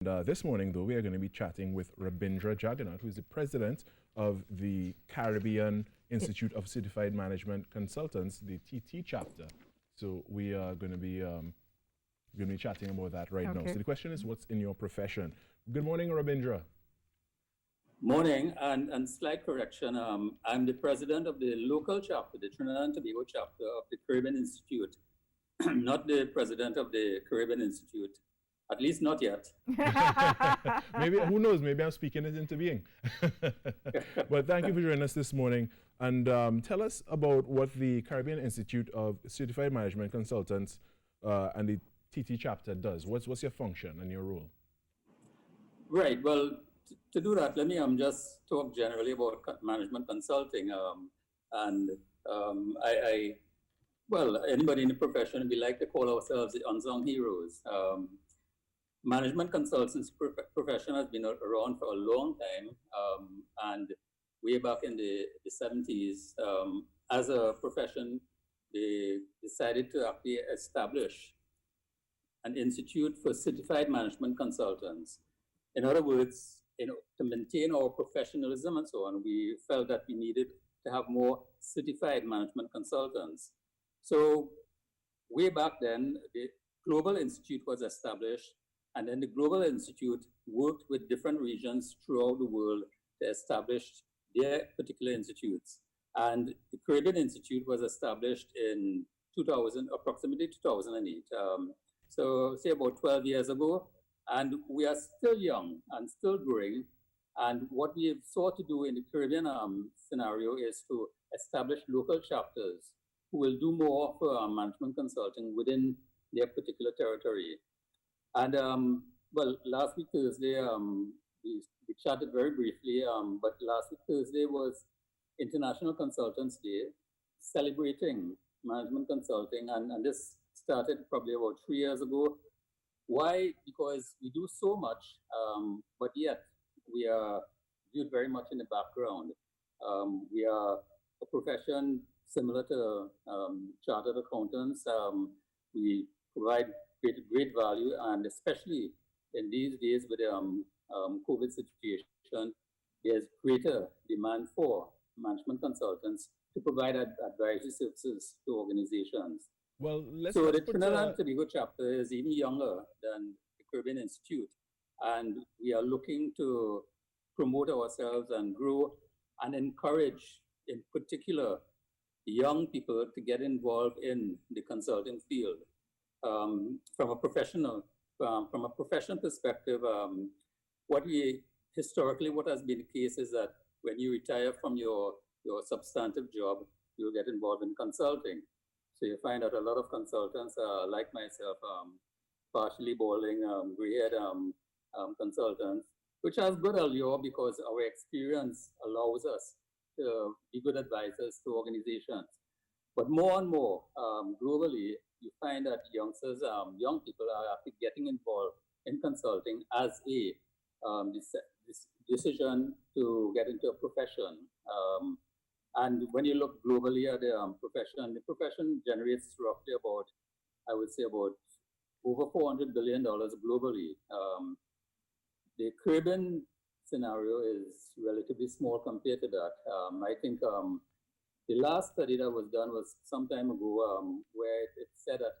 This morning, though, we are going to be chatting with Rabindra Jagannath, who is the president of the Caribbean Institute of Certified Management Consultants, the TT chapter. So we are going to be chatting about that right now. So the question is, what's in your profession? Good morning, Rabindra. Morning, and slight correction. I'm the president of the local chapter, the Trinidad and Tobago chapter of the Caribbean Institute, not the president of the Caribbean Institute. At least not yet. Maybe, who knows, maybe I'm speaking it into being. But thank you for joining us this morning. And tell us about what the Caribbean Institute of Certified Management Consultants and the TT chapter does. What's your function and your role? Right, well, to do that, let me just talk generally about management consulting. Well, anybody in the profession, we like to call ourselves the unsung heroes. Management consultants profession has been around for a long time, and way back in the 70s, as a profession, they decided to actually establish an institute for certified management consultants. In other words, to maintain our professionalism and so on, we felt that we needed to have more certified management consultants. So way back then, the Global Institute was established. And then the Global Institute worked with different regions throughout the world to establish their particular institutes. And the Caribbean Institute was established in approximately 2008. So say about 12 years ago. And we are still young and still growing. And what we have sought to do in the Caribbean scenario is to establish local chapters who will do more for management consulting within their particular territory. And well, last week Thursday, we chatted very briefly, but last week Thursday was International Consultants Day, celebrating management consulting, and this started probably about 3 years ago. Why? Because we do so much, but yet we are viewed very much in the background. We are a profession similar to chartered accountants. We provide great value, and especially in these days with the COVID situation, there's greater demand for management consultants to provide advisory services to organizations. Well, so the Trinidad and Tobago chapter is even younger than the Caribbean Institute, and we are looking to promote ourselves and grow and encourage, in particular, young people to get involved in the consulting field. From a professional perspective, what has been the case is that when you retire from your substantive job, you'll get involved in consulting. So you find that a lot of consultants, like myself, partially balding, gray-haired consultants, which has good allure because our experience allows us to be good advisors to organizations. But more and more, globally, you find that young people are actually getting involved in consulting as a decision to get into a profession. And when you look globally at the profession generates roughly about, I would say about over $400 billion globally. The Caribbean scenario is relatively small compared to that. I think the last study that was done was some time ago, where it said that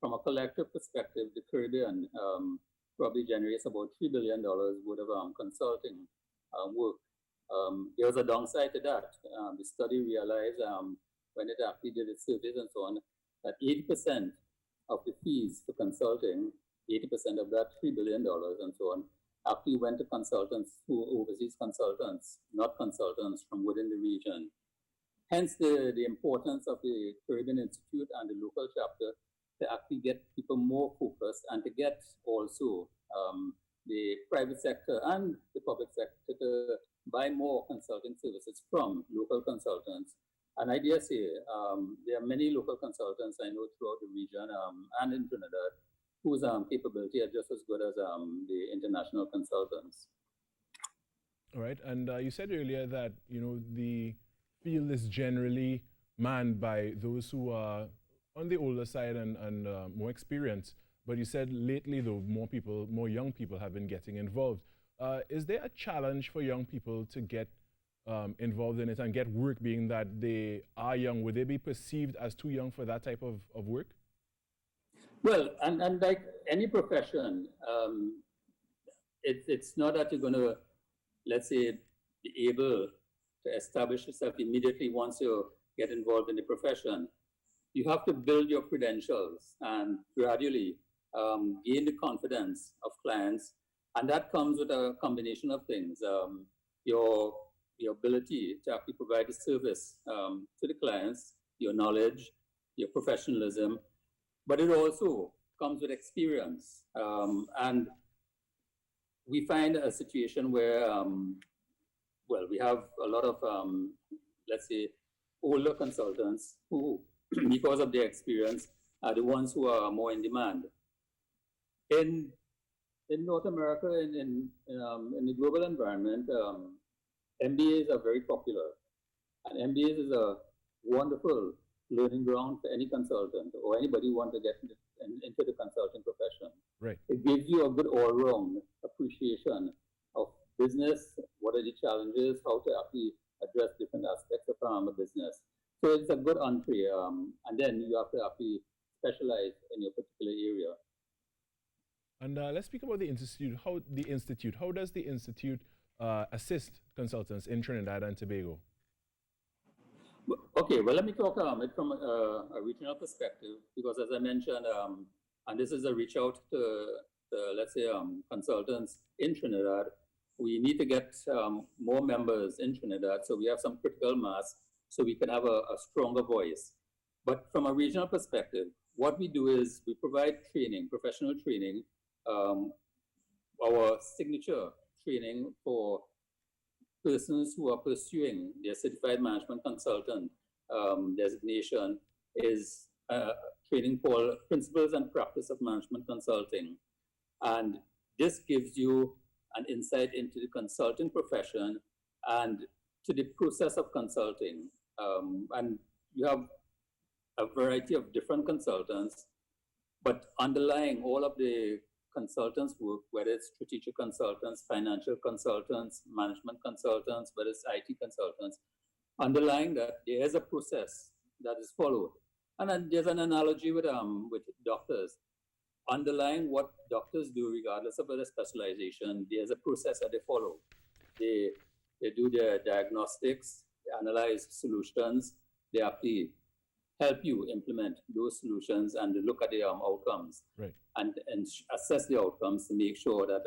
from a collective perspective, the Caribbean probably generates about $3 billion worth of consulting work. There was a downside to that. The study realized when it actually did its surveys and so on, that 80% of the fees for consulting, 80% of that $3 billion and so on, actually went to consultants who overseas consultants, not consultants from within the region. Hence the importance of the Caribbean Institute and the local chapter to actually get people more focused and to get also the private sector and the public sector to buy more consulting services from local consultants. And I dare say there are many local consultants I know throughout the region and in Trinidad whose capability are just as good as the international consultants. All right, and you said earlier that the field is generally manned by those who are on the older side and more experienced. But you said lately, though, more young people have been getting involved. Is there a challenge for young people to get involved in it and get work, being that they are young? Would they be perceived as too young for that type of work? Well, and like any profession, it's not that you're going to, let's say, be able to establish yourself immediately once you get involved in the profession. You have to build your credentials and gradually gain the confidence of clients. And that comes with a combination of things. Your ability to actually provide a service to the clients, your knowledge, your professionalism, but it also comes with experience. And we find a situation where, well, we have a lot of, let's say, older consultants who, because of their experience, are the ones who are more in demand. In North America, in the global environment, MBAs are very popular. And MBAs is a wonderful learning ground for any consultant or anybody who wants to get into the consulting profession. Right. It gives you a good all-round appreciation of business, what are the challenges, how to actually address different aspects of a business. So it's a good entree, and then you have to actually specialize in your particular area. And let's speak about the institute. How does the institute assist consultants in Trinidad and Tobago? Okay, well, let me talk it from a regional perspective, because as I mentioned, and this is a reach out to let's say, consultants in Trinidad. We need to get more members in Trinidad, so we have some critical mass, so we can have a stronger voice. But from a regional perspective, what we do is we provide training, professional training, our signature training for persons who are pursuing their certified management consultant designation is training called Principles and Practice of Management Consulting. And this gives you an insight into the consulting profession and to the process of consulting. And you have a variety of different consultants, but underlying all of the consultants work, whether it's strategic consultants, financial consultants, management consultants, whether it's IT consultants, underlying that there is a process that is followed. And then there's an analogy with doctors. Underlying what doctors do, regardless of their specialization, there's a process that they follow. They do their diagnostics, they analyze solutions, they actually help you implement those solutions and look at the outcomes, right, and assess the outcomes to make sure that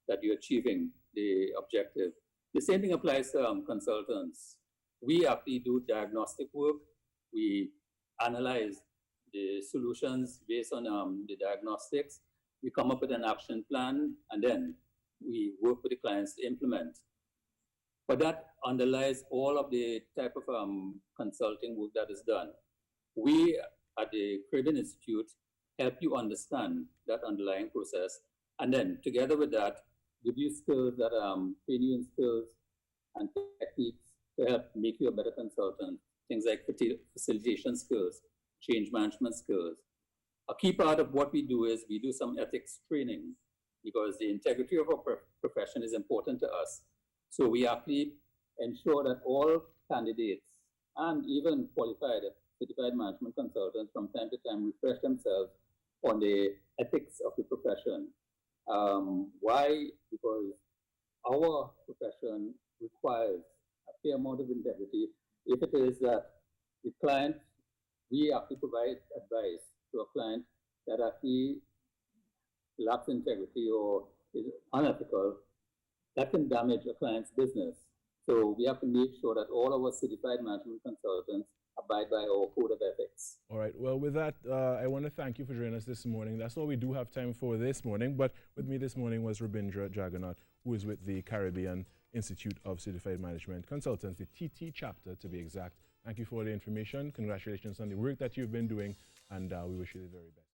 that you're achieving the objective. The same thing applies to consultants. We actually do diagnostic work. We analyze the solutions based on the diagnostics. We come up with an action plan, and then we work with the clients to implement. But that underlies all of the type of consulting work that is done. We at the Caribbean Institute help you understand that underlying process, and then together with that, give you skills that train you in skills and techniques to help make you a better consultant. Things like facilitation skills, change management skills. A key part of what we do is we do some ethics training, because the integrity of our profession is important to us. So we actually ensure that all candidates and even qualified certified management consultants from time to time refresh themselves on the ethics of the profession. Why? Because our profession requires a fair amount of integrity. If it is that the client, we actually provide advice to a client that actually lacks integrity or is unethical, that can damage a client's business. So we have to make sure that all our certified management consultants abide by our code of ethics. All right. Well, with that, I want to thank you for joining us this morning. That's all we do have time for this morning. But with me this morning was Rabindra Jagannath, who is with the Caribbean Institute of Certified Management Consultants, the TT chapter to be exact. Thank you for all the information. Congratulations on the work that you've been doing, and we wish you the very best.